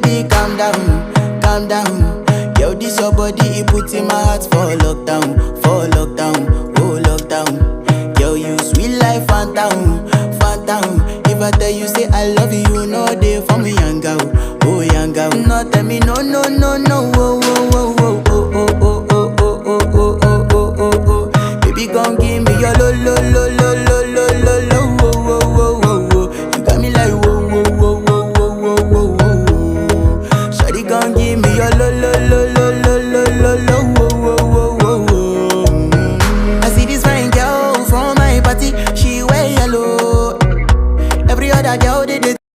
baby, calm down. Yo, this your body, it put in my heart for lockdown, oh lockdown. Yo, you sweet life, phantom, phantom. If I tell you say I love you, no day for me, young girl, oh young girl. No tell me no, oh, oh, oh, oh, oh.